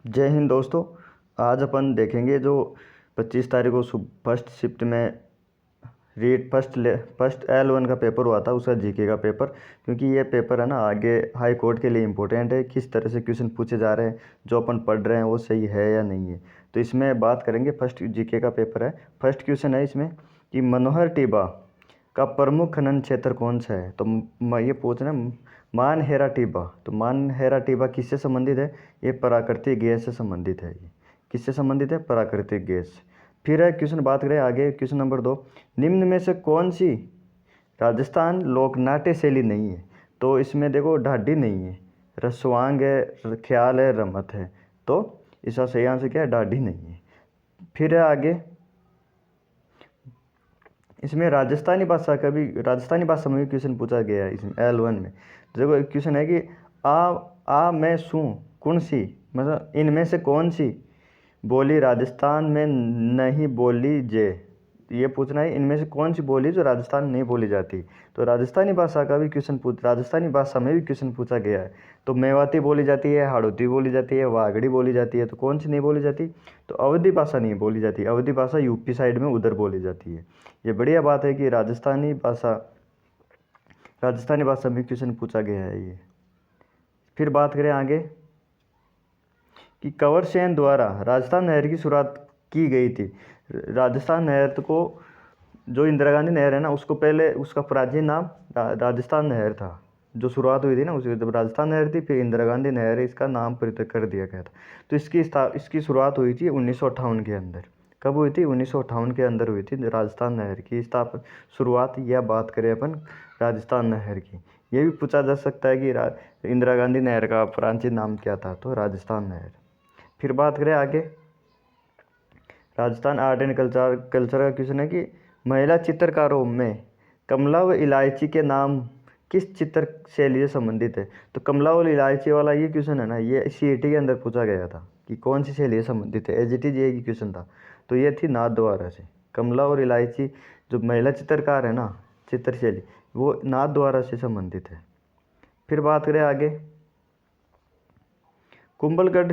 जय हिंद दोस्तों। आज अपन देखेंगे जो 25 तारीख को फर्स्ट शिफ्ट में फर्स्ट L1 का पेपर हुआ था, उसका जीके का पेपर। क्योंकि ये पेपर है ना, आगे हाई कोर्ट के लिए इम्पोर्टेंट है। किस तरह से क्वेश्चन पूछे जा रहे हैं, जो अपन पढ़ रहे हैं वो सही है या नहीं है, तो इसमें बात करेंगे। फर्स्ट जीके का पेपर है। फर्स्ट क्वेश्चन है इसमें कि मनोहर टिब्बा का प्रमुख खनन क्षेत्र कौन सा है। तो ये पूछना, मानहेरा टिब्बा। तो मानहेरा टिब्बा किससे संबंधित है? ये प्राकृतिक गैस से संबंधित है। ये किससे संबंधित है? प्राकृतिक गैस। फिर है क्वेश्चन, बात करें आगे, क्वेश्चन नंबर 2, निम्न में से कौन सी राजस्थान लोकनाट्य शैली नहीं है? तो इसमें देखो, ढाडी नहीं है, रसवांग है, ख्याल है, रमत है। तो इसका सही आंसर क्या है? ढाडी नहीं है। फिर है आगे, इसमें राजस्थानी भाषा में भी क्वेश्चन पूछा गया है इसमें L1 में। देखो एक क्वेश्चन है कि आ मैं सू कौन सी, मतलब इनमें से कौन सी बोली राजस्थान में नहीं बोली जे। ये पूछना है, इनमें से कौन सी बोली जो राजस्थान नहीं बोली जाती। तो राजस्थानी भाषा का भी राजस्थानी भाषा में भी क्वेश्चन पूछा गया है। तो मेवाती बोली जाती है, हाड़ौती बोली जाती है, वागड़ी बोली जाती है। तो कौन सी नहीं बोली जाती? तो अवधी भाषा नहीं बोली जाती। अवधी भाषा यूपी साइड में उधर बोली जाती है। ये बढ़िया बात है कि राजस्थानी भाषा में क्वेश्चन पूछा गया है ये। फिर बात करें आगे कि कंवर सेन द्वारा राजस्थान नहर की शुरुआत की गई थी। राजस्थान नहर को, जो इंदिरा गांधी नहर है ना, उसको पहले उसका प्राचीन नाम राजस्थान नहर था। जो शुरुआत हुई थी ना, उसकी जब राजस्थान नहर थी, फिर इंदिरा गांधी नहर, इसका नाम परिवर्तित कर दिया गया था। तो इसकी शुरुआत हुई थी 1958 के अंदर। कब हुई थी? 1958 के अंदर हुई थी राजस्थान नहर की शुरुआत। या बात करें अपन राजस्थान नहर की, ये भी पूछा जा सकता है कि इंदिरा गांधी नहर का प्राचीन नाम क्या था। तो राजस्थान नहर। फिर बात करें आगे, राजस्थान आर्ट एंड कल्चर का क्वेश्चन है कि महिला चित्रकारों में कमला व इलायची के नाम किस चित्र शैली से संबंधित है? तो कमला और इलायची वाला ये क्वेश्चन है ना, ये सीईटी के अंदर पूछा गया था कि कौन सी शैली से संबंधित है। एजीटी ये क्वेश्चन था। तो ये थी नाथद्वारा से। कमला और इलायची, जो महिला चित्रकार है ना, चित्र शैली, वो नाथद्वारा से संबंधित है। फिर बात करें आगे, कुंभलगढ़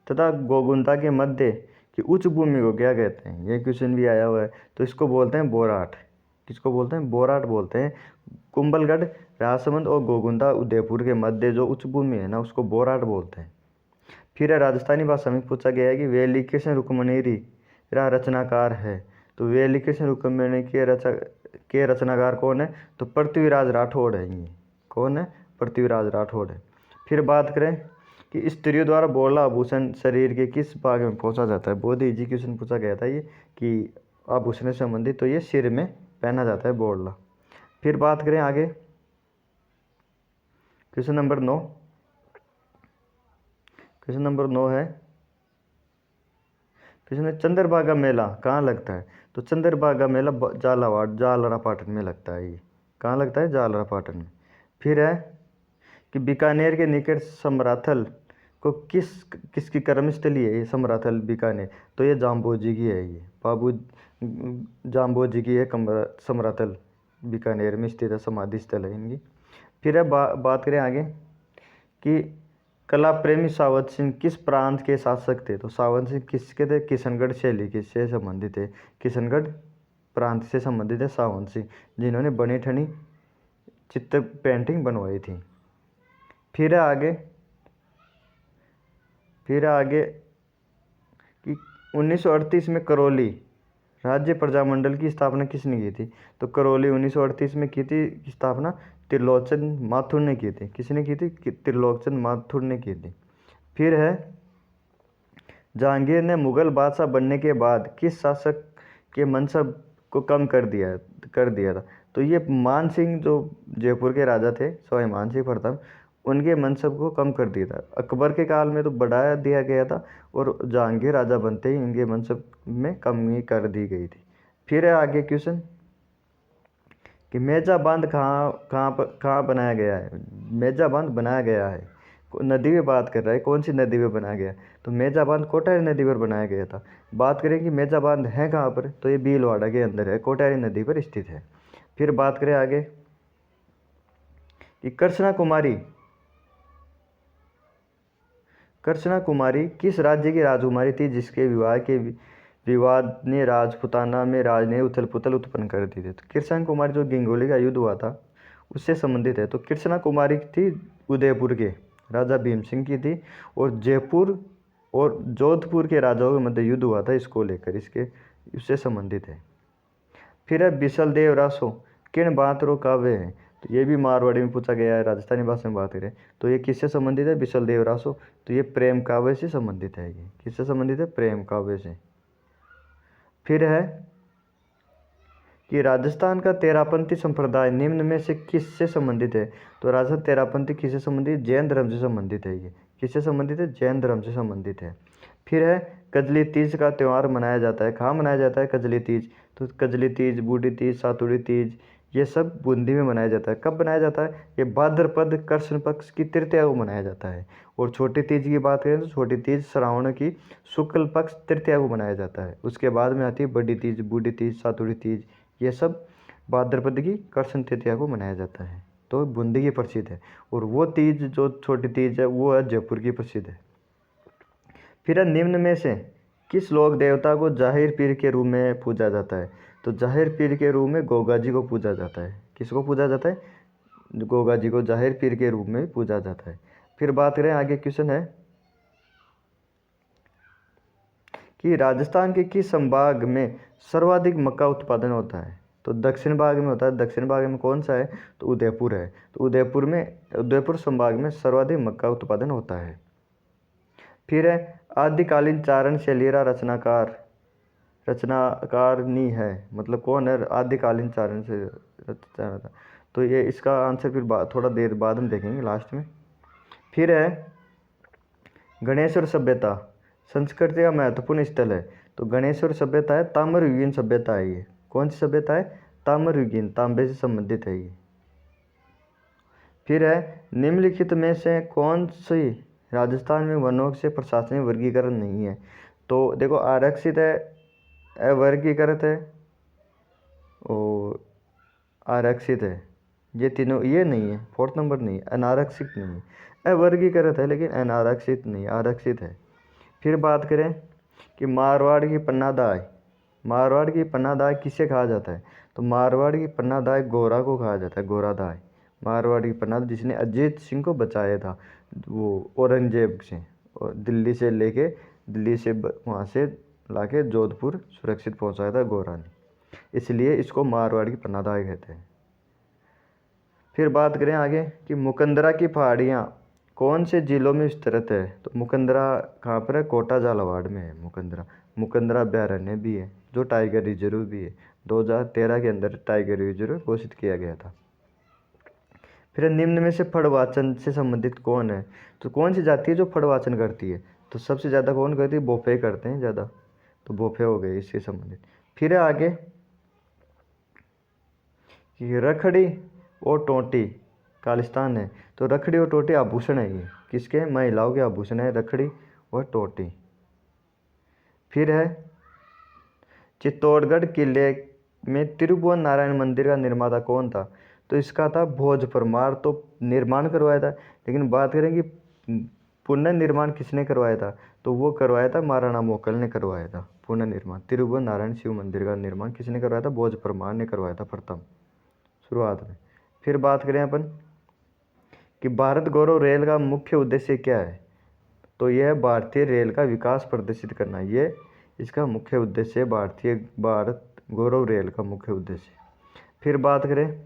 तथा गोगुंता के मध्य की उच्च भूमि को क्या कहते हैं? ये क्वेश्चन भी आया हुआ है। तो इसको बोलते हैं बोराट। किसको बोलते हैं? बोराट बोलते हैं। कुंभलगढ़, राजसमंद और गोगुंता उदयपुर के मध्य जो उच्च भूमि है ना, उसको बोराट बोलते हैं। फिर राजस्थानी भाषा में पूछा गया है कि वेलिकेशन रुक्मणीरी रचनाकार है। तो वेलिकेशन रुक्मणी के रचनाकार कौन है? तो पृथ्वीराज राठौड़ है। ये कौन है? पृथ्वीराज राठौड़ है। फिर बात करें कि स्त्रियों द्वारा बोला आभूषण शरीर के किस भाग में पहुंचा जाता है? बहुत इजी क्वेश्चन पूछा गया था ये, कि आभूषण से संबंधित। तो ये सिर में पहना जाता है बोला। फिर बात करें आगे, क्वेश्चन नंबर 9। क्वेश्चन नंबर 9 है, क्वेश्चन है चंद्रभागा मेला कहाँ लगता है? तो चंद्रभागा मेला जालरापाटन में लगता है। ये कहाँ लगता है? जालरापाटन में। फिर है कि बीकानेर के निकट समराथल को किसकी कर्मस्थली है? ये समराथल बीकानेर। तो ये जाम्बोजी की है। ये बाबू जाम्बोजी की है समराथल, बीकानेर में स्थित है, समाधि स्थल है इनकी। फिर है बात करें आगे कि कला प्रेमी सावंत सिंह किस प्रांत के शासक थे? तो सावंत सिंह किसके थे? किशनगढ़ शैली के से संबंधित है। किशनगढ़ प्रांत से संबंधित है सावंत सिंह, जिन्होंने बनी ठनी चित्र पेंटिंग बनवाई थी। फिर है आगे कि 1938 में करौली राज्य प्रजामंडल की स्थापना किसने की थी? तो करौली 1938 में की थी स्थापना त्रिलोचन माथुर ने की थी। किसने की थी? त्रिलोचन माथुर ने की थी। फिर है, जहांगीर ने मुगल बादशाह बनने के बाद किस शासक के मनसब को कम कर दिया था? तो ये मान सिंह, जो जयपुर के राजा थे, सवाई मान सिंह प्रथम, उनके मनसब को कम कर दिया था। अकबर के काल में तो बढ़ा दिया गया था, और जहांगीर राजा बनते ही इनके मनसब में कमी कर दी गई थी। फिर है आगे क्वेश्चन कि मेजा बांध कहाँ बनाया गया है? मेजा बांध बनाया गया है, नदी में बात कर रहा है, कौन सी नदी में बनाया गया? तो मेजा बांध कोटारी नदी पर बनाया गया था। बात करें कि मेजा बांध है कहाँ पर? तो ये भीलवाड़ा के अंदर है, कोटारी नदी पर स्थित है। फिर बात करें आगे कि कृष्णा कुमारी कृष्णा कुमारी किस राज्य की राजकुमारी थी जिसके विवाह के विवाद ने राजपुताना में राज ने उथल पुथल उत्पन्न कर दी थी? तो कृष्णा कुमारी जो गंगोली का युद्ध हुआ था उससे संबंधित है। तो कृष्णा कुमारी थी उदयपुर के राजा भीम सिंह की थी, और जयपुर और जोधपुर के राजाओं के मध्य युद्ध हुआ था इसको लेकर, इसके उससे संबंधित है। फिर है बिसल देव रासो किण बातरो काव्य है? तो ये भी मारवाड़ी में पूछा गया है, राजस्थानी भाषा में बात करें तो ये किससे संबंधित है? बिसल देव रासो। तो ये प्रेम काव्य से संबंधित है। ये किससे संबंधित है? प्रेम काव्य से। फिर है कि राजस्थान का तेरापंथी संप्रदाय निम्न में से किससे संबंधित है? तो राजस्थान तेरापंथी किससे संबंधित? जैन धर्म से संबंधित है। ये किससे संबंधित है? जैन धर्म से संबंधित है। फिर है कजली तीज का त्यौहार मनाया जाता है, कहाँ मनाया जाता है कजली तीज? तो कजली तीज, बूढ़ी तीज, सातुड़ी तीज, ये सब बूंदी में मनाया जाता है। कब मनाया जाता है? ये भाद्रपद कृष्ण पक्ष की तृतीया को मनाया जाता है। और छोटी तीज की बात करें तो छोटी तीज श्रावण की शुक्ल पक्ष तृतीया को मनाया जाता है। उसके बाद में आती है बड़ी तीज, बूढ़ी तीज, सातुड़ी तीज, ये सब भाद्रपद की कृष्ण तृतीया को मनाया जाता है। तो बूंदी की प्रसिद्ध है। और वो तीज जो छोटी तीज है वो है जयपुर की प्रसिद्ध है। फिर निम्न में से किस लोक देवता को जाहिर पीर के रूप में पूजा जाता है? तो जाहिर पीर के रूप में गोगा जी को पूजा जाता है। किसको पूजा जाता है? गोगा जी को जाहिर पीर के रूप में पूजा जाता है। फिर बात करें आगे, क्वेश्चन है कि राजस्थान के किस संभाग में सर्वाधिक मक्का उत्पादन होता है? तो दक्षिण भाग में होता है। दक्षिण भाग में कौन सा है? तो उदयपुर है। तो उदयपुर संभाग में सर्वाधिक मक्का उत्पादन होता है। फिर है आदिकालीन चारण शैली का रचनाकार नहीं है, मतलब कौन है आदिकालीन चारण से रचना था? तो ये इसका आंसर फिर थोड़ा देर बाद हम देखेंगे लास्ट में। फिर है गणेश्वर सभ्यता संस्कृति का महत्वपूर्ण स्थल है। तो गणेश्वर सभ्यता है ताम्रयुगीन सभ्यता है। ये कौन सी सभ्यता है? ताम्रयुगीन, तांबे से संबंधित है ये। फिर है निम्नलिखित में से कौन सी राजस्थान में वनों से प्रशासनिक वर्गीकरण नहीं है? तो देखो आरक्षित है, अवर्गीकृत है और आरक्षित है। ये तीनों ये नहीं है, फोर्थ नंबर नहीं है, अनारक्षित नहीं है। अवर्गीकृत है लेकिन अनारक्षित नहीं, आरक्षित है। फिर बात करें कि मारवाड़ की पन्नादाय, मारवाड़ की पन्नादाय किसे कहा जाता है? तो मारवाड़ की पन्नादाय गोरा को कहा जाता है, गोरादाय। मारवाड़ की पन्नादाय जिसने अजीत सिंह को बचाया था वो औरंगजेब से, और दिल्ली से वहाँ से लाके जोधपुर सुरक्षित पहुँचाया था गोरा ने, इसलिए इसको मारवाड़ की पन्नादाय कहते हैं। फिर बात करें आगे कि मुकंदरा की पहाड़ियाँ कौन से जिलों में विस्तृत है? तो मुकंदरा कहाँ पर है? कोटा झालावाड़ में है मुकंदरा। मुकंदरा अभ्यारण्य भी है जो टाइगर रिजर्व भी है, 2013 के अंदर टाइगर रिजर्व घोषित किया गया था। फिर निम्न में से फड़वाचन से संबंधित कौन है? तो कौन सी जाति है जो फड़वाचन करती है? तो सबसे ज़्यादा कौन करती है? बोफे करते हैं ज़्यादा, तो बोफे हो गए इससे संबंधित। फिर है आगे कि रखड़ी और टोटी खालिस्तान है। तो रखड़ी और टोटी आभूषण है, ये किसके? महिलाओं के आभूषण है रखड़ी और टोटी। फिर है चित्तौड़गढ़ किले में त्रिभुवन नारायण मंदिर का निर्माता कौन था? तो इसका था भोज परमार, तो निर्माण करवाया था। लेकिन बात करें कि पुनर्निर्माण किसने करवाया था? तो वो करवाया था महाराणा मोकल ने करवाया था पुनर्निर्माण। त्रिभुवन नारायण शिव मंदिर का निर्माण किसने करवाया था? भोज परमार ने करवाया था प्रथम शुरुआत में। फिर बात करें अपन कि भारत गौरव रेल का मुख्य उद्देश्य क्या है? तो यह भारतीय रेल का विकास प्रदर्शित करना, ये इसका मुख्य उद्देश्य है, भारत गौरव रेल का मुख्य उद्देश्य। फिर बात करें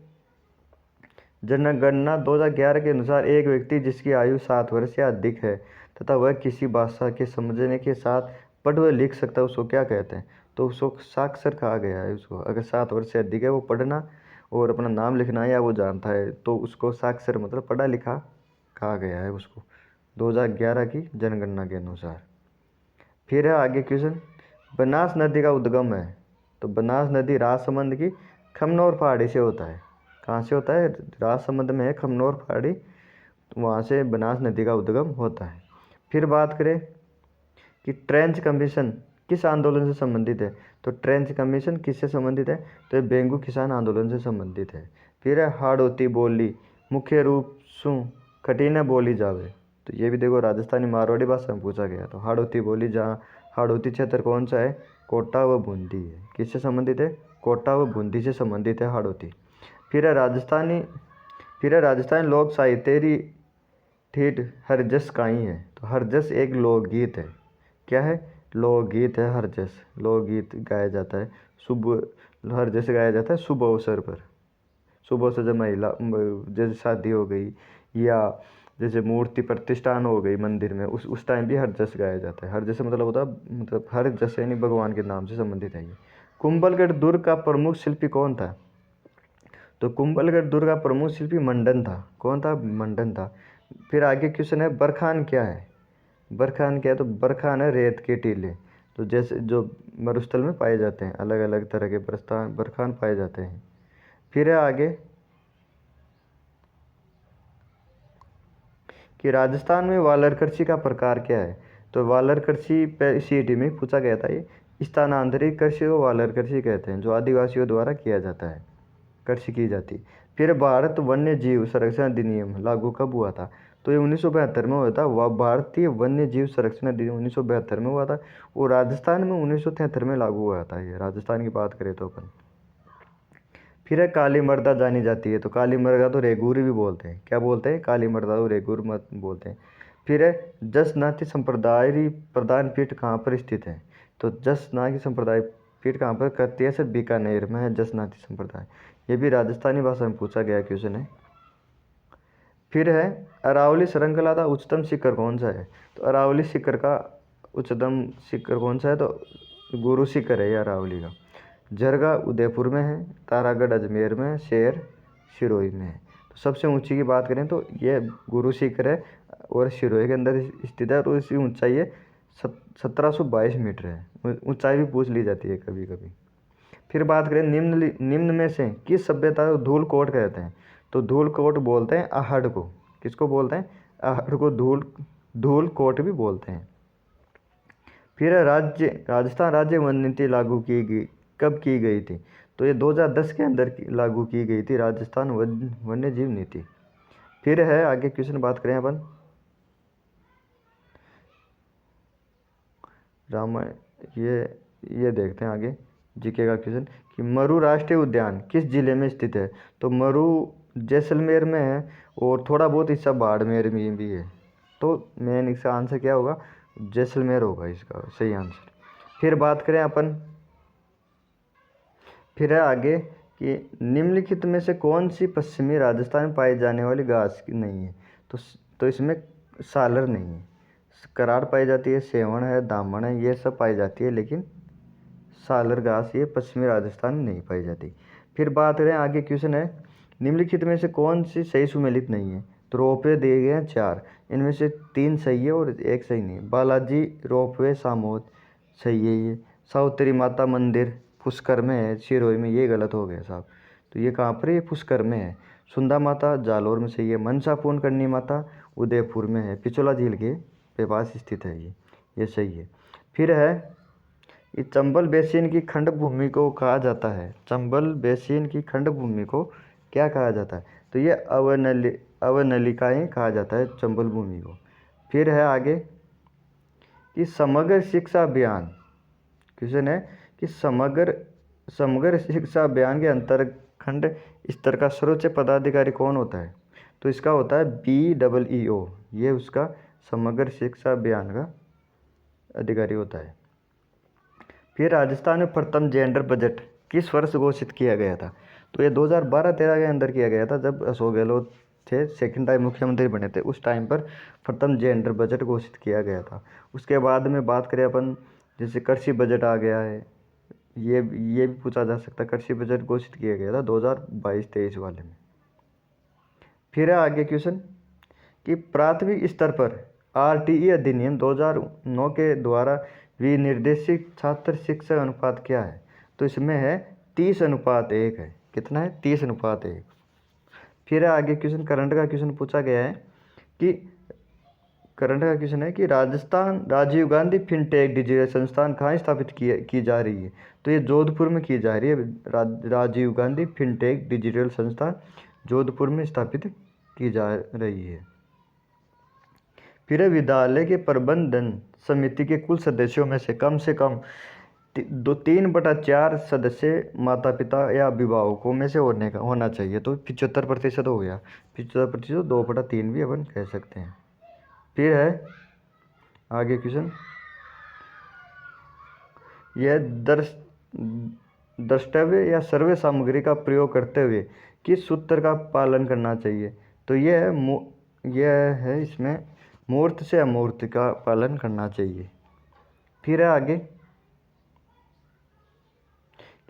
जनगणना 2011 के अनुसार एक व्यक्ति जिसकी आयु 7 वर्ष या अधिक है तथा वह किसी भाषा के समझने के साथ पढ़ व लिख सकता है उसको क्या कहते हैं? तो उसको साक्षर कहा गया है। उसको अगर 7 वर्ष से अधिक है, वो पढ़ना और अपना नाम लिखना या वो जानता है, तो उसको साक्षर मतलब पढ़ा लिखा कहा गया है उसको 2011 की जनगणना के अनुसार। फिर है आगे क्वेश्चन, बनास नदी का उद्गम है। तो बनास नदी राजसमंद की खमनोर पहाड़ी से होता है। कहाँ से होता है? राजसमंद में है खमनोर पहाड़ी, वहाँ से बनास नदी का उद्गम होता है। फिर बात करें कि ट्रेंच कमीशन किस आंदोलन से संबंधित है? तो ट्रेंच कमीशन किससे संबंधित है? तो बेंगू किसान आंदोलन से संबंधित है। फिर है हाड़ौती बोली मुख्य रूप सु कठिन बोली जावे। तो ये भी देखो राजस्थानी मारवाड़ी भाषा में पूछा गया। तो हाड़ौती बोली, जहाँ हाड़ौती क्षेत्र कौन सा है? कोटा व बूंदी है। किससे संबंधित है? कोटा व बूंदी से संबंधित है हाड़ौती। फिर है राजस्थानी लोक साहित्य ठेठ हरजस काई है। तो हरजस एक लोकगीत है। क्या है? लोकगीत है हरजस। लोकगीत गाया जाता है शुभ, हरजस गाया जाता है शुभ अवसर पर। शुभ अवसर जब महिला जैसे शादी हो गई या जैसे मूर्ति प्रतिष्ठान हो गई मंदिर में, उस टाइम भी हरजस गाया जाता है। हरजस मतलब होता है मतलब हर जस यानी भगवान के नाम से संबंधित है ये। कुंभलगढ़ दुर्ग का प्रमुख शिल्पी कौन था? तो कुंभलगढ़ दुर्ग का प्रमुख शिल्पी मंडन था। कौन था? मंडन था। फिर आगे क्वेश्चन है बरखान क्या है? बरखान क्या है? तो बरखान है रेत के टीले, तो जैसे जो मरुस्थल में पाए जाते हैं, अलग अलग तरह के बरखान पाए जाते हैं। फिर है आगे कि राजस्थान में वालर कृषि का प्रकार क्या है? तो वालर कृषि पे सीईटी में पूछा गया था ये। स्थानांतरित कृषि को वालर कृषि कहते हैं, जो आदिवासियों द्वारा किया जाता है, कृषि की जाती। फिर भारत वन्य जीव संरक्षण अधिनियम लागू कब हुआ था? तो ये 1972 में हुआ था। वह भारतीय वन्य जीव संरक्षण अधिनियम 1972 में हुआ था और राजस्थान में 1973 में लागू हुआ था। ये राजस्थान की बात करें तो अपन। फिर है काली मर्दा जानी जाती है। तो काली मर्दा तो रेगुर भी बोलते हैं। क्या बोलते हैं? काली मर्दा तो रेगुर मत बोलते हैं। फिर है जसनाती संप्रदाय प्रधान पीठ कहाँ पर स्थित है? तो जसनाती संप्रदाय पीठ कहाँ पर? कहती है सर बीकानेर में है जसनाती संप्रदाय। ये भी राजस्थानी भाषा में पूछा गया क्वेश्चन है। फिर है अरावली श्रृंखला का उच्चतम शिखर कौन सा है? तो अरावली शिखर का उच्चतम शिखर कौन सा है? तो गुरु शिखर है ये अरावली का। जरगा उदयपुर में है, तारागढ़ अजमेर में है, शेर सिरोही में है। तो सबसे ऊंची की बात करें तो ये गुरु शिखर है और सिरोही के अंदर स्थित है। और इसकी ऊंचाई है 1722 मीटर है। ऊंचाई भी पूछ ली जाती है कभी कभी। फिर बात करें निम्न में से किस सभ्यता को धूल कोट कहते हैं? तो धूल कोट बोलते हैं आहड़ को। किसको बोलते हैं? आहड़ को धूल कोट भी बोलते हैं। फिर राजस्थान राज्य वन नीति लागू की गई कब की गई थी? तो ये 2010 के अंदर लागू की गई थी राजस्थान वन्य जीव नीति। फिर है आगे क्वेश्चन बात करें अपन रामायण। ये देखते हैं आगे जीके का क्वेश्चन कि मरु राष्ट्रीय उद्यान किस जिले में स्थित है? तो मरु जैसलमेर में है और थोड़ा बहुत हिस्सा बाड़मेर में भी है। तो मेन इसका आंसर क्या होगा? जैसलमेर होगा इसका सही आंसर। फिर बात करें अपन, फिर है आगे कि निम्नलिखित में से कौन सी पश्चिमी राजस्थान में पाई जाने वाली घास नहीं है? तो इसमें सालर नहीं है। कराड़ पाई जाती है, सेवण है, दामन है, ये सब पाई जाती है, लेकिन सालर घास ये पश्चिमी राजस्थान में नहीं पाई जाती। फिर बात करें आगे क्वेश्चन है निम्नलिखित में से कौन सी सही सुमेलित नहीं है? तो रोपवे दिए गए हैं 4, इनमें से 3 सही है और 1 सही नहीं। बालाजी रोपवे सामोद सही है ये। सावित्री माता मंदिर पुष्कर में है सिरोही में, ये गलत हो गया साहब। तो ये कहाँ पर है? ये पुष्कर में है। सुंदा माता जालोर में सही है। मनसा पूर्ण करनी माता उदयपुर में है, पिछोला झील के पास स्थित है ये सही है। फिर है ये चंबल बेसिन की खंड भूमि को कहा जाता है। चंबल बेसिन की खंड भूमि को क्या कहा जाता है? तो ये अवनलिकाएँ कहा जाता है चंबल भूमि को। फिर है आगे कि समग्र शिक्षा अभियान क्वेश्चन है कि समग्र शिक्षा अभियान के अंतरखंड स्तर का सर्वोच्च पदाधिकारी कौन होता है? तो इसका होता है BEEO। ये उसका समग्र शिक्षा अभियान का अधिकारी होता है। फिर राजस्थान में प्रथम जेंडर बजट किस वर्ष घोषित किया गया था? तो ये 2012-13 के अंदर किया गया था, जब अशोक गहलोत थे सेकंड टाइम मुख्यमंत्री बने थे। उस टाइम पर प्रथम जेंडर बजट घोषित किया गया था। उसके बाद में बात करें अपन, जैसे कृषि बजट आ गया है, ये भी पूछा जा सकता है। कृषि बजट घोषित किया गया था 2022-23 वाले में। फिर है आगे क्वेश्चन कि प्राथमिक स्तर पर RTE अधिनियम 2009 के द्वारा विनिर्देशित छात्र शिक्षक अनुपात क्या है? तो इसमें है 30:1 है। कितना है? 30:1। फिर है आगे क्वेश्चन करंट का क्वेश्चन पूछा गया है कि करंट का क्वेश्चन है कि राजस्थान राजीव गांधी फिनटेक डिजिटल संस्थान कहाँ स्थापित की जा रही है? तो ये जोधपुर में की जा रही है। राजीव गांधी फिनटेक डिजिटल संस्थान जोधपुर में स्थापित की जा रही है। फिर है विद्यालय के प्रबंधन समिति के कुल सदस्यों में से कम 3/4 सदस्य माता पिता या अभिभावकों में से होना चाहिए। तो 75% हो गया। 75% 2/3 भी अपन कह सकते हैं। फिर है आगे क्वेश्चन, यह द्रष्टव्य या सर्वे सामग्री का प्रयोग करते हुए किस सूत्र का पालन करना चाहिए। तो यह है इसमें मूर्त से अमूर्त का पालन करना चाहिए। फिर है आगे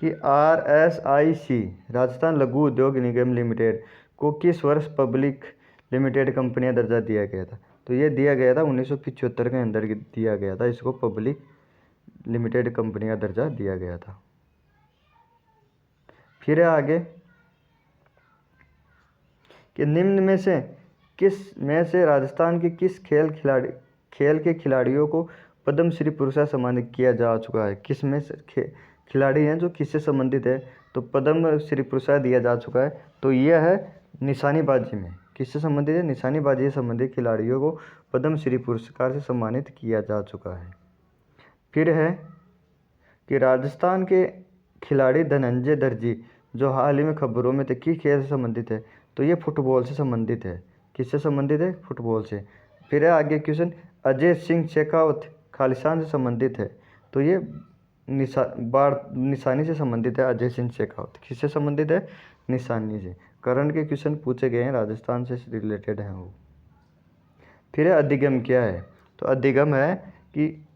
कि RSIC राजस्थान लघु उद्योग निगम लिमिटेड को किस वर्ष पब्लिक लिमिटेड कंपनी दर्जा दिया गया था। तो ये दिया गया था 1975 के अंदर दिया गया था, इसको पब्लिक लिमिटेड कंपनी का दर्जा दिया गया था। फिर है आगे कि निम्न में से राजस्थान के किस खेल के खिलाड़ियों को पद्म श्री पुरस्कार सम्मानित किया जा चुका है। किस में से खिलाड़ी हैं जो किससे संबंधित है, तो पद्म श्री पुरस्कार दिया जा चुका है। तो यह है निशानेबाजी में, किससे संबंधित है, निशानेबाजी से संबंधित खिलाड़ियों को पद्म श्री पुरस्कार से सम्मानित किया जा चुका है। फिर है कि राजस्थान के खिलाड़ी धनंजय दर्जी जो हाल ही में खबरों में थे, किस खेल से संबंधित है। तो ये फुटबॉल से संबंधित है। किससे संबंधित है, फुटबॉल से। फिर है आगे क्वेश्चन, अजय सिंह शेखावत खालिस्तान से संबंधित है। तो ये निशानी से संबंधित है। अजय सिंह शेखावत किससे संबंधित है, निशानी से। करंट के क्वेश्चन पूछे गए हैं, राजस्थान से रिलेटेड हैं वो। फिर है अधिगम क्या है। तो अधिगम है कि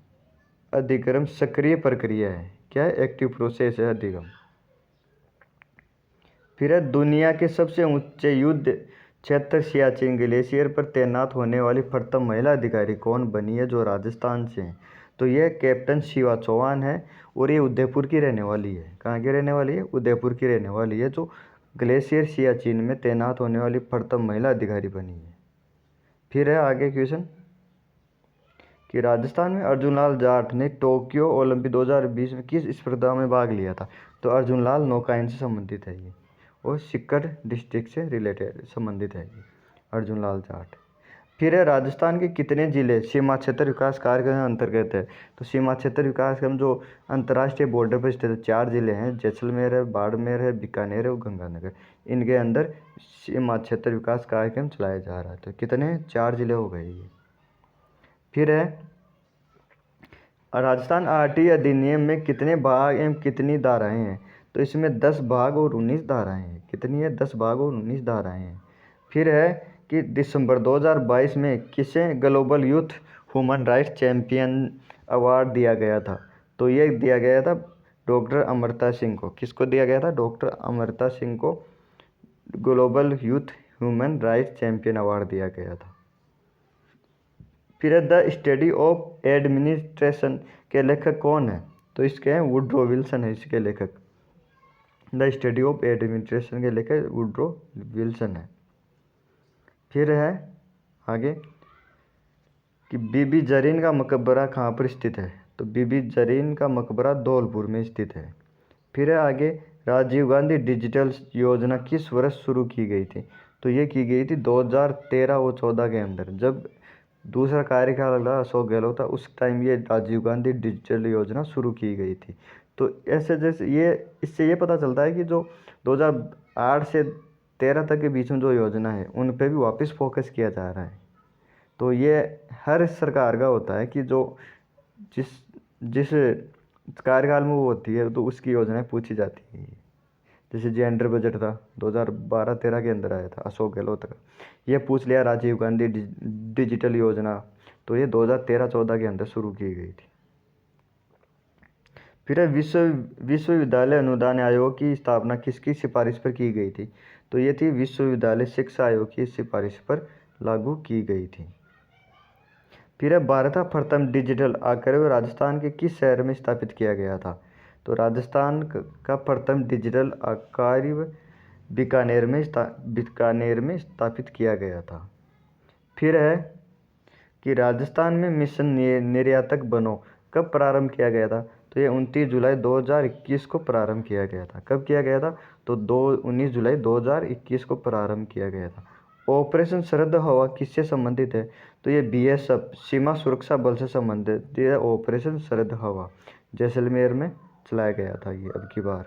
अधिगम सक्रिय प्रक्रिया है। क्या है, एक्टिव प्रोसेस है अधिगम। फिर है दुनिया के सबसे ऊंचे युद्ध क्षेत्र सियाचिन ग्लेशियर पर तैनात होने वाली प्रथम महिला अधिकारी कौन बनी है, जो राजस्थान से है। तो यह कैप्टन शिवा चौहान है और ये उदयपुर की रहने वाली है। कहाँ की रहने वाली है, उदयपुर की रहने वाली है, जो ग्लेशियर सियाचिन में तैनात होने वाली प्रथम महिला अधिकारी बनी है। फिर है आगे क्वेश्चन कि राजस्थान में अर्जुनलाल जाट ने टोक्यो ओलंपिक 2020 में किस स्पर्धा में भाग लिया था। तो अर्जुनलाल नौकायन से संबंधित है ये, और सीकर डिस्ट्रिक्ट से रिलेटेड संबंधित है ये अर्जुनलाल जाट। फिर है राजस्थान के कितने जिले सीमा क्षेत्र विकास कार्यक्रम के अंतर्गत है। तो सीमा क्षेत्र विकास कार्यक्रम जो अंतर्राष्ट्रीय बॉर्डर पर स्थित 4 जिले हैं, जैसलमेर है, बाड़मेर है, बीकानेर है और गंगानगर, इनके अंदर सीमा क्षेत्र विकास कार्यक्रम चलाया जा रहा है। तो कितने, 4 जिले हो गए ये। फिर है राजस्थान RT अधिनियम में कितने भाग एवं कितनी धाराएं हैं। तो इसमें 10 भाग और 19 धाराएं हैं। कितनी है, 10 भाग और 19 धाराएं हैं। फिर है कि दिसंबर 2022 में किसे global youth human rights champion award दिया गया था। तो ये दिया गया था डॉक्टर अमृता सिंह को। किसको दिया गया था, डॉक्टर अमृता सिंह को global youth human rights champion award दिया गया था। फिर द स्टडी ऑफ एडमिनिस्ट्रेशन के लेखक कौन है। तो इसके हैं वुड्रो विल्सन है इसके लेखक। द स्टडी ऑफ एडमिनिस्ट्रेशन के लेखक वुड्रो विल्सन है। फिर है आगे कि बीबी जरीन का मकबरा कहाँ पर स्थित है। तो बीबी जरीन का मकबरा धौलपुर में स्थित है। फिर है आगे राजीव गांधी डिजिटल योजना किस वर्ष शुरू की गई थी। तो ये की गई थी 2013 और 14 के अंदर, जब दूसरा कार्यकाल लगा अशोक गहलोत था, उस टाइम ये राजीव गांधी डिजिटल योजना शुरू की गई थी। तो ऐसे जैसे इससे ये पता चलता है कि जो 2008 से 13 तक के बीच में जो योजना है उन पे भी वापस फोकस किया जा रहा है। तो ये हर सरकार का होता है कि जो जिस कार्यकाल में वो होती है तो उसकी योजनाएं पूछी जाती है। जैसे जेंडर बजट था 2012-13 के अंदर आया था अशोक गहलोत का, ये पूछ लिया राजीव गांधी डिजिटल योजना, तो ये 2013-14 के अंदर शुरू की गई थी। फिर विश्वविद्यालय अनुदान आयोग की स्थापना किसकी सिफारिश पर की गई थी। तो ये थी विश्वविद्यालय शिक्षा आयोग की सिफारिश पर लागू की गई थी। फिर भारत का प्रथम डिजिटल आर्काइव राजस्थान के किस शहर में स्थापित किया गया था। तो राजस्थान का प्रथम डिजिटल आर्काइव बीकानेर में स्थापित किया गया था। फिर है कि राजस्थान में मिशन निर्यातक बनो कब प्रारंभ किया गया था। तो ये 29 जुलाई 2021 को प्रारंभ किया गया था। कब किया गया था, तो 19 जुलाई 2021 को प्रारंभ किया गया था। ऑपरेशन शरद हवा किससे संबंधित है? तो ये बीएसएफ सीमा सुरक्षा बल से संबंधित ये ऑपरेशन शरद हवा जैसलमेर में चलाया गया था ये अब की बार।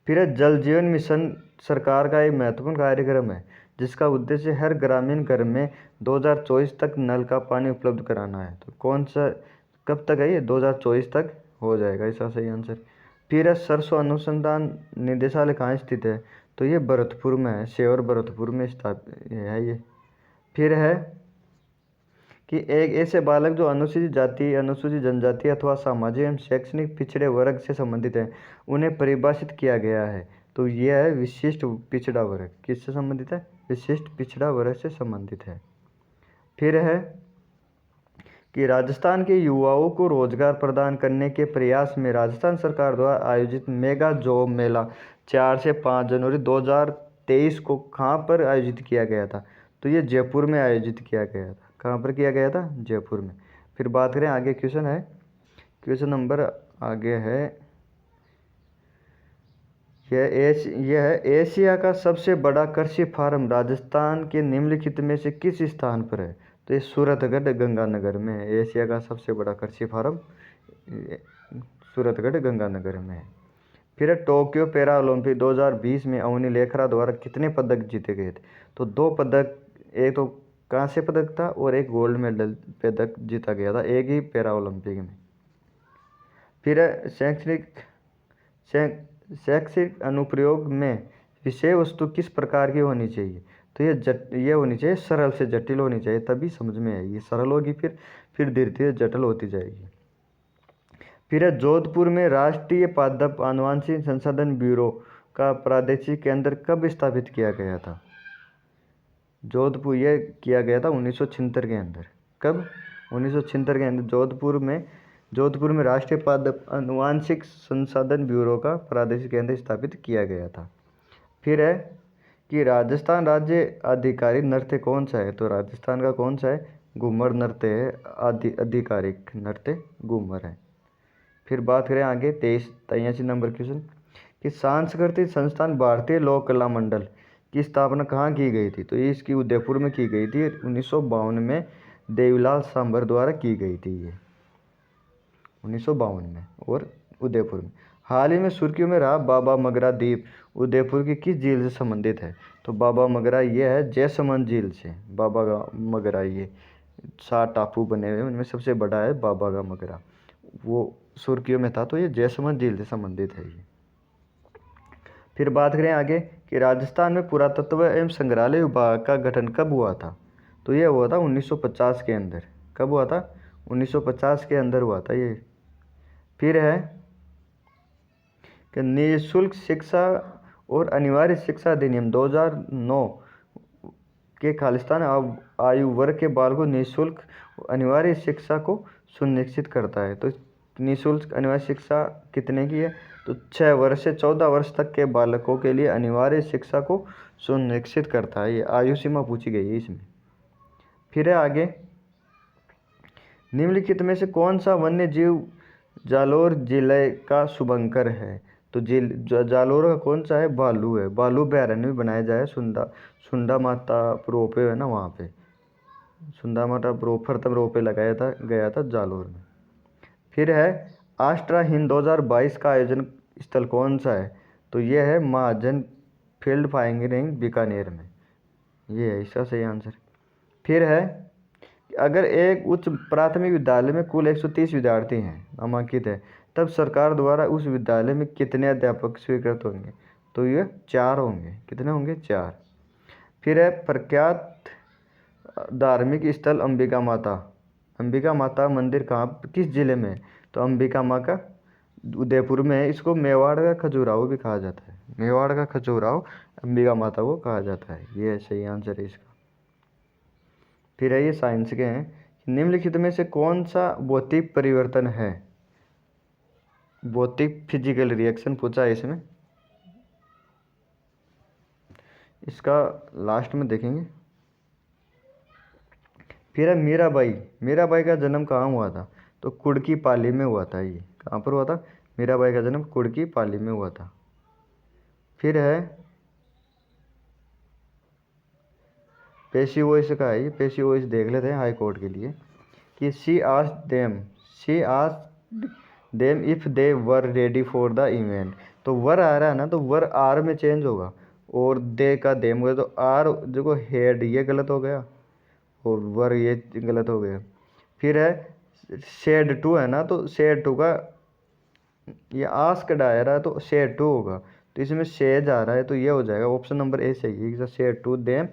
फिर है जल जीवन मिशन सरकार का एक महत्वपूर्ण कार्यक्रम है जिसका उद्देश्य हर ग्रामीण घर में 2024 तक नल का पानी उपलब्ध कराना है। तो कौन सा कब तक है ये? 2024 तक हो जाएगा इसका सही आंसर। फिर है सरसों अनुसंधान निदेशालय कहाँ स्थित है? तो ये भरतपुर में है, शेवर भरतपुर में स्थापित है ये। फिर है कि एक ऐसे बालक जो अनुसूचित जाति, अनुसूचित जनजाति अथवा सामाजिक एवं शैक्षणिक पिछड़े वर्ग से संबंधित है उन्हें परिभाषित किया गया है। तो यह है विशिष्ट पिछड़ा वर्ग। किससे संबंधित है? विशिष्ट पिछड़ा वर्ग से संबंधित है। फिर है कि राजस्थान के युवाओं को रोजगार प्रदान करने के प्रयास में राजस्थान सरकार द्वारा आयोजित मेगा जॉब मेला 4 से 5 जनवरी 2023 को कहाँ पर आयोजित किया गया था? तो ये जयपुर में आयोजित किया गया था। कहाँ पर किया गया था? जयपुर में। फिर बात करें आगे, क्वेश्चन है, क्वेश्चन नंबर आगे है यह है एशिया का सबसे बड़ा कृषि फार्म राजस्थान के निम्नलिखित में से किस स्थान पर है? तो ये सूरतगढ़ गंगानगर में है। एशिया का सबसे बड़ा कृषि फार्म सूरतगढ़ गंगानगर में है। फिर है टोक्यो पैरा ओलंपिक 2020 में अवनी लेखरा द्वारा कितने पदक जीते गए थे? तो 2 पदक, एक तो कांस्य पदक था और एक गोल्ड मेडल पदक जीता गया था एक ही पैरा ओलंपिक में। फिर है शैक्षिक अनुप्रयोग में विषय वस्तु किस प्रकार की होनी चाहिए? तो ये होनी चाहिए सरल से जटिल होनी चाहिए, तभी समझ में आएगी। सरल होगी फिर धीरे धीरे जटिल होती जाएगी। फिर है जोधपुर में राष्ट्रीय पादप आनुवंशिक संसाधन ब्यूरो का प्रादेशिक केंद्र कब स्थापित किया गया था? जोधपुर ये किया गया था 1976 के अंदर। कब? 1976 के अंदर जोधपुर में राष्ट्रीय पादप आनुवंशिक संसाधन ब्यूरो का प्रादेशिक केंद्र स्थापित किया गया था। फिर है कि राजस्थान राज्य आधिकारिक नृत्य कौन सा है? तो राजस्थान का कौन सा है? घूमर नृत्य है, आधिकारिक नृत्य घूमर है। फिर बात करें आगे 83 नंबर क्वेश्चन कि सांस्कृतिक संस्थान भारतीय लोक कला मंडल की स्थापना कहाँ की गई थी? तो ये इसकी उदयपुर में की गई थी। 1952 में देवीलाल सांबर द्वारा की गई थी ये 1952 में और उदयपुर में। हाल ही में सुर्खियों में रहा बाबा मगरा द्वीप उदयपुर की किस झील से संबंधित है? तो बाबा मगरा ये है जैसमंद झील से। बाबा का मगरा ये 7 टापू बने हुए उनमें सबसे बड़ा है बाबा का मगरा, वो सुर्खियों में था। तो ये जैसमंद झील से संबंधित है ये। फिर बात करें आगे कि राजस्थान में पुरातत्व एवं संग्रहालय विभाग का गठन कब हुआ था? तो ये हुआ था 1950 के अंदर। कब हुआ था? 1950 के अंदर हुआ था ये। फिर है कि निःशुल्क शिक्षा और अनिवार्य शिक्षा अधिनियम 2009 के खालिस्तान आयु वर्ग के बालकों निःशुल्क अनिवार्य शिक्षा को सुनिश्चित करता है। तो निःशुल्क अनिवार्य शिक्षा कितने की है? तो 6 वर्ष से 14 वर्ष तक के बालकों के लिए अनिवार्य शिक्षा को सुनिश्चित करता है। ये आयु सीमा पूछी गई है इसमें। फिर है आगे निम्नलिखित में से कौन सा वन्य जीव जालोर जिले का शुभंकर है? तो जालोर का कौन सा है? भालू है। भालू अभयारण्य में बनाया जाए सुंडा माता रोपे है ना, वहाँ पे सुंडा माता प्रथम रोपे लगाया गया था जालोर में। फिर है आस्ट्रा हिंद 2022 का आयोजन स्थल कौन सा है? तो ये है महाजन फील्ड फायरिंग बीकानेर में, ये है इसका सही आंसर। फिर है अगर एक उच्च प्राथमिक विद्यालय में कुल 130 विद्यार्थी हैं नामांकित है तब सरकार द्वारा उस विद्यालय में कितने अध्यापक स्वीकृत होंगे? तो ये 4 होंगे। कितने होंगे? 4। फिर है प्रख्यात धार्मिक स्थल अंबिका माता मंदिर कहाँ किस जिले में है? तो अंबिका माँ का उदयपुर में है। इसको मेवाड़ का खजुराहो भी कहा जाता है। मेवाड़ का खजुराहो अंबिका माता को कहा जाता है। ये सही आंसर है इसका। फिर है ये साइंस के हैं, निम्नलिखित में से कौन सा भौतिक परिवर्तन है? भौतिक फिजिकल रिएक्शन पूछा है इसमें, इसका लास्ट में देखेंगे। फिर है मीराबाई का जन्म कहाँ हुआ था? तो कुड़की पाली में हुआ था। ये कहाँ पर हुआ था? मीराबाई का जन्म कुड़की पाली में हुआ था। फिर है पैसिव वॉइस का है ये, पैसिव वॉइस देख लेते हैं हाई कोर्ट के लिए कि she asked them if they were ready for the event. तो वर आ रहा है ना, तो वर आर में चेंज होगा और दे का देम हो गया, तो आर देखो हेड ये गलत हो गया और वर ये गलत हो गया। फिर है शेड टू है ना, तो शेड टू का ये आस्क्ड आ रहा है तो शेड टू होगा, तो इसमें शेज आ रहा है तो ये हो जाएगा ऑप्शन नंबर ए सही है। Shed to them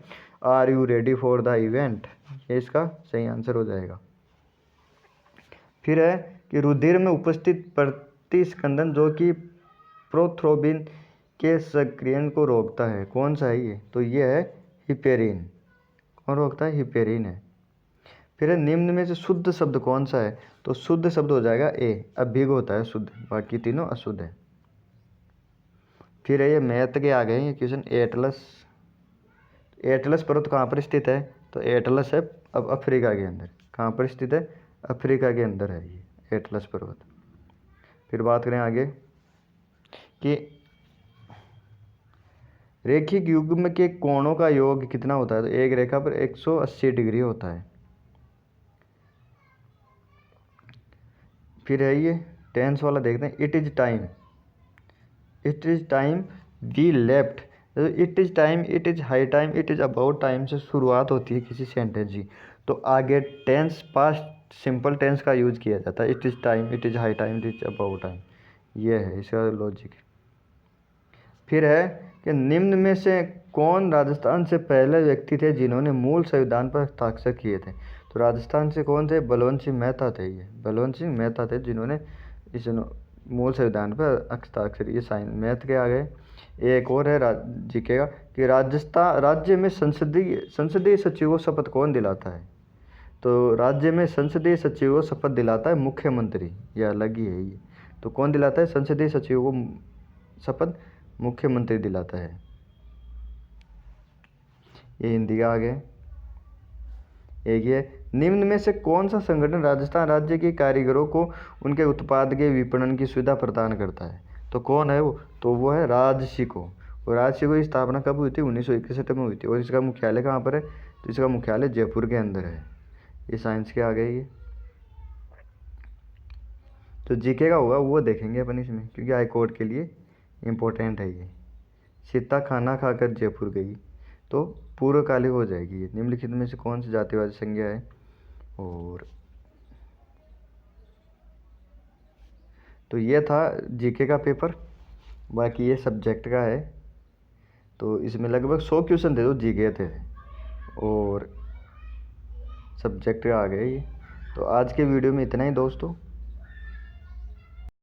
are you ready for the event, ये इसका सही आंसर हो जाएगा। फिर है कि रुधिर में उपस्थित प्रतिस्पंदन जो कि प्रोथ्रोम्बिन के सक्रियण को रोकता है, कौन सा है ये? तो ये है हिपेरिन। कौन रोकता है? हिपेरिन है। फिर है निम्न में से शुद्ध शब्द कौन सा है? तो शुद्ध शब्द हो जाएगा ए, अभिग होता है शुद्ध, बाकी तीनों अशुद्ध है। फिर है ये मैथ के आ गए ये क्वेश्चन, एटलस पर्वत कहाँ पर स्थित है? तो एटलस है अब अफ्रीका के अंदर। कहाँ पर स्थित है? अफ्रीका के अंदर है ये एटलस पर्वत। फिर बात करें आगे कि रेखिक युग्म के कोणों का योग कितना होता है? तो एक रेखा पर 180 डिग्री होता है। फिर है ये टेंस वाला देखते हैं, it is time we left. It is time, it is high time, it is about time से शुरुआत होती है किसी सेंटेंस की, तो आगे टेंस पास्ट सिंपल टेंस का यूज किया जाता है। It is time, it is high time, it is about time, ये है इसका लॉजिक। फिर है कि निम्न में से कौन राजस्थान से पहले व्यक्ति थे जिन्होंने मूल संविधान पर हस्ताक्षर किए थे? तो राजस्थान से कौन थे? बलवंत सिंह मेहता थे। ये बलवंत सिंह मेहता थे जिन्होंने इस मूल संविधान पर हस्ताक्षर, ये साइन मैथ के आ गए। एक और है जीके का कि राजस्थान राज्य में संसदीय सचिव को शपथ कौन दिलाता है? तो राज्य में संसदीय सचिव को शपथ दिलाता है मुख्यमंत्री, यह अलग ही है ये। तो कौन दिलाता है संसदीय सचिव को शपथ? मुख्यमंत्री दिलाता है। ये हिंदी का आ गए। एक ये निम्न में से कौन सा संगठन राजस्थान राज्य के कारीगरों को उनके उत्पाद के विपणन की सुविधा प्रदान करता है? तो कौन है वो? तो वो है राजसिको। और राजसिको की स्थापना कब हुई थी? 1961 में हुई थी। और इसका मुख्यालय कहाँ पर है? तो इसका मुख्यालय जयपुर के अंदर है। ये साइंस के आ गए ये। तो जीके का होगा वो देखेंगे अपन इसमें, क्योंकि हाई कोर्ट के लिए इम्पोर्टेंट है ये। सीता खाना खाकर जयपुर गई, तो पूर्वकालिक हो जाएगी ये। निम्नलिखित में से कौन सी जातिवादी संज्ञा है? और तो ये था जीके का पेपर, बाकी ये सब्जेक्ट का है। तो इसमें लगभग 100 क्वेश्चन थे जो जीके थे और सब्जेक्ट का आ गए ये। तो आज के वीडियो में इतना ही दोस्तों।